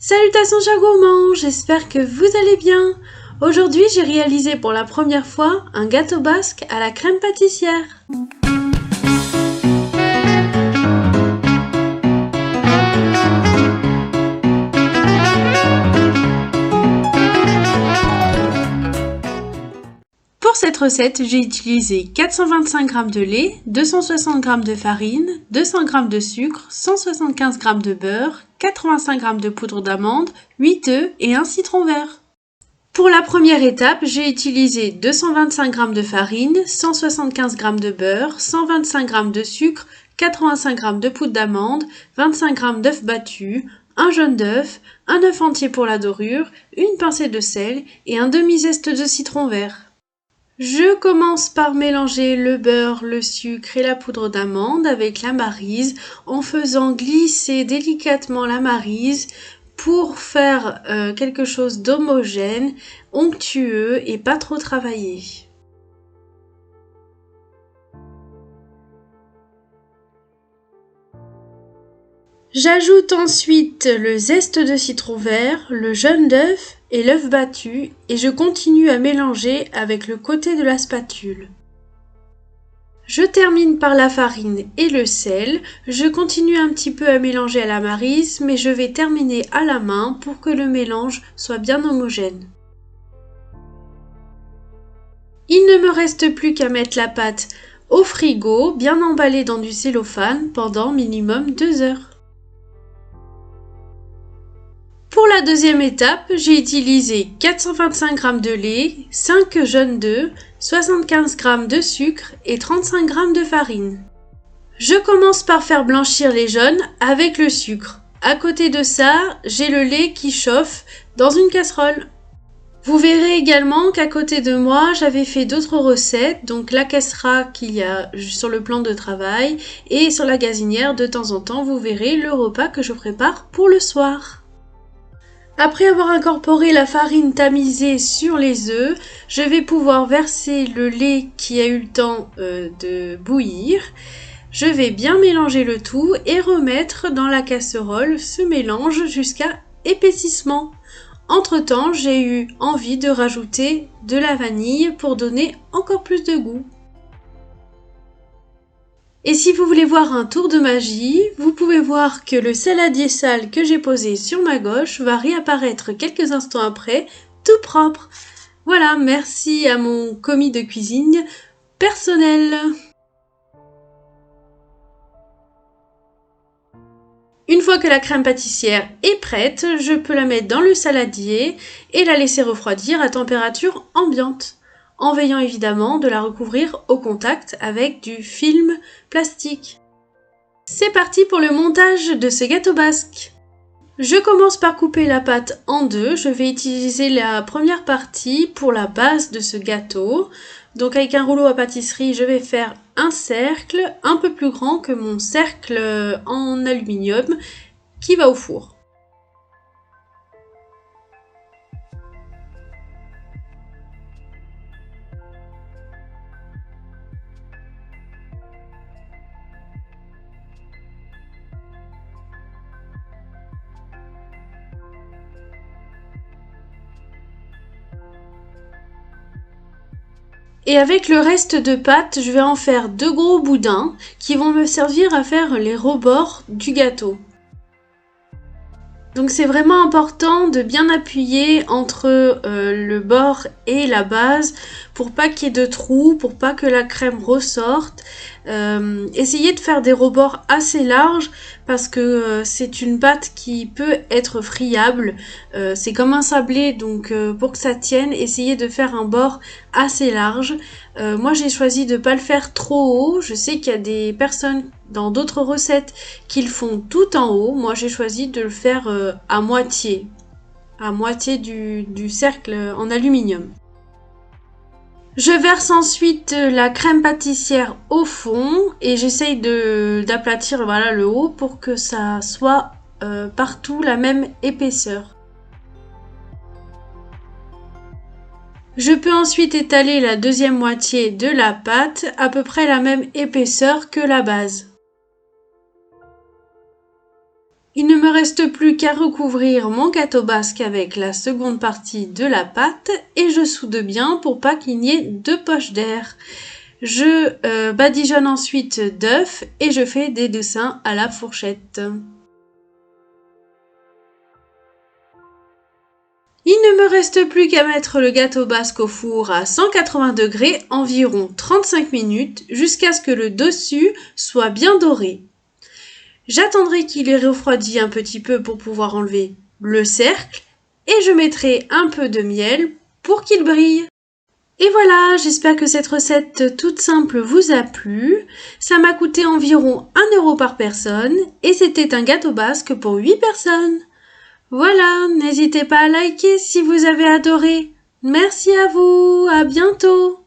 Salutations chers gourmands, j'espère que vous allez bien. Aujourd'hui j'ai réalisé pour la première fois un gâteau basque à la crème pâtissière. Pour cette recette, j'ai utilisé 425 g de lait, 260 g de farine, 200 g de sucre, 175 g de beurre, 85 g de poudre d'amande, 8 œufs et un citron vert. Pour la première étape, j'ai utilisé 225 g de farine, 175 g de beurre, 125 g de sucre, 85 g de poudre d'amande, 25 g d'œufs battus, un jaune d'œuf, un œuf entier pour la dorure, une pincée de sel et un demi-zeste de citron vert. Je commence par mélanger le beurre, le sucre et la poudre d'amande avec la maryse en faisant glisser délicatement la maryse pour faire quelque chose d'homogène, onctueux et pas trop travaillé. J'ajoute ensuite le zeste de citron vert, le jaune d'œuf et l'œuf battu et je continue à mélanger avec le côté de la spatule. Je termine par la farine et le sel, je continue un petit peu à mélanger à la maryse mais je vais terminer à la main pour que le mélange soit bien homogène. Il ne me reste plus qu'à mettre la pâte au frigo, bien emballée dans du cellophane pendant minimum 2 heures. Pour la deuxième étape, j'ai utilisé 425 g de lait, 5 jaunes d'œufs, 75 g de sucre et 35 g de farine. Je commence par faire blanchir les jaunes avec le sucre. À côté de ça, j'ai le lait qui chauffe dans une casserole. Vous verrez également qu'à côté de moi, j'avais fait d'autres recettes, donc la cassera qu'il y a sur le plan de travail et sur la gazinière, de temps en temps, vous verrez le repas que je prépare pour le soir. Après avoir incorporé la farine tamisée sur les œufs, je vais pouvoir verser le lait qui a eu le temps de bouillir. Je vais bien mélanger le tout et remettre dans la casserole ce mélange jusqu'à épaississement. Entre-temps, j'ai eu envie de rajouter de la vanille pour donner encore plus de goût. Et si vous voulez voir un tour de magie, vous pouvez voir que le saladier sale que j'ai posé sur ma gauche va réapparaître quelques instants après, tout propre. Voilà, merci à mon commis de cuisine personnel. Une fois que la crème pâtissière est prête, je peux la mettre dans le saladier et la laisser refroidir à température ambiante, en veillant évidemment de la recouvrir au contact avec du film plastique. C'est parti pour le montage de ce gâteau basque. Je commence par couper la pâte en deux. Je vais utiliser la première partie pour la base de ce gâteau. Donc avec un rouleau à pâtisserie, je vais faire un cercle un peu plus grand que mon cercle en aluminium qui va au four. Et avec le reste de pâte, je vais en faire 2 gros boudins qui vont me servir à faire les rebords du gâteau. Donc c'est vraiment important de bien appuyer entre le bord et la base pour pas qu'il y ait de trous, pour pas que la crème ressorte. Essayez de faire des rebords assez larges parce que c'est une pâte qui peut être friable. C'est comme un sablé, donc pour que ça tienne, essayez de faire un bord assez large. Moi j'ai choisi de pas le faire trop haut. Je sais qu'il y a des personnes dans d'autres recettes qui le font tout en haut. Moi j'ai choisi de le faire à moitié du cercle en aluminium. Je verse ensuite la crème pâtissière au fond et j'essaye d'aplatir voilà, le haut pour que ça soit partout la même épaisseur. Je peux ensuite étaler la deuxième moitié de la pâte à peu près la même épaisseur que la base. Il ne me reste plus qu'à recouvrir mon gâteau basque avec la seconde partie de la pâte et je soude bien pour pas qu'il n'y ait de poche d'air. Je badigeonne ensuite d'œufs et je fais des dessins à la fourchette. Il ne me reste plus qu'à mettre le gâteau basque au four à 180 degrés environ 35 minutes jusqu'à ce que le dessus soit bien doré. J'attendrai qu'il ait refroidi un petit peu pour pouvoir enlever le cercle et je mettrai un peu de miel pour qu'il brille. Et voilà, j'espère que cette recette toute simple vous a plu. Ça m'a coûté environ 1 € par personne et c'était un gâteau basque pour 8 personnes. Voilà, n'hésitez pas à liker si vous avez adoré. Merci à vous, à bientôt.